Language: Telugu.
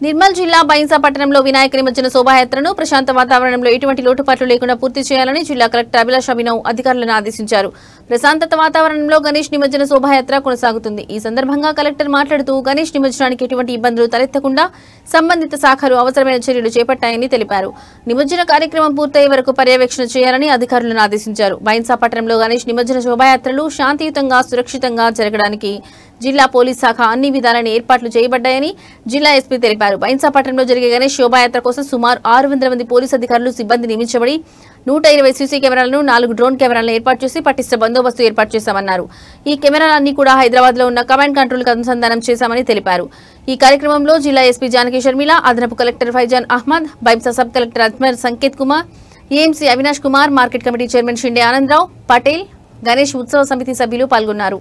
నిర్మల్ జిల్లా బైన్సా పట్టణంలో వినాయక నిమజ్జన శోభాయాత్రను ప్రశాంత వాతావరణంలో ఎటువంటి లోటుపాట్లు లేకుండా పూర్తి చేయాలని జిల్లా కలెక్టర్ అభిలాష్ అభినవ్ అధికారులను ఆదేశించారు. ప్రశాంత వాతావరణంలో గణేష్ నిమజ్జన శోభాయాత్ర కొనసాగుతుంది. ఈ సందర్భంగా కలెక్టర్ మాట్లాడుతూ గణేష్ నిమజ్జనానికి ఎటువంటి ఇబ్బందులు తలెత్తకుండా సంబంధిత శాఖలు అవసరమైన చర్యలు చేపట్టాయని తెలిపారు. నిమజ్జన కార్యక్రమం పూర్తయ్యే వరకు పర్యవేక్షణ చేయాలని అధికారులను ఆదేశించారు. బైన్సా పట్టణంలో గణేష్ నిమజ్జన శోభాయాత్రలు శాంతియుతంగా సురక్షితంగా జరగడానికి జిల్లా పోలీస్ శాఖ అన్ని విధాలైన ఏర్పాట్లు చేయబడ్డాయని జిల్లా ఎస్పీ తెలిపారు. బైన్సా పట్టణంలో జరిగే గణేష్ శోభాయాత్ర కోసం సుమారు 600 మంది పోలీసు అధికారులు సిబ్బంది నియమించబడి 120 సీసీ కెమెరాలను 4 డ్రోన్ కెమెరాలను ఏర్పాటు చేసి పటిష్ట బందోబస్తు ఏర్పాటు చేశామన్నారు. ఈ కెమెరాలన్నీ కూడా హైదరాబాద్ లో ఉన్న కమాండ్ కంట్రోల్ కు అనుసంధానం చేశామని తెలిపారు. ఈ కార్యక్రమంలో జిల్లా ఎస్పీ జానకి షర్మిల, అదనపు collector Faizan Ahmed, Bhainsa sub collector Ajmeera Sanketh Kumar, AMC Avinash Kumar, market committee chairman Shinde Ananda Rao Patel, Ganesh ఉత్సవ సమితి సభ్యులు పాల్గొన్నారు.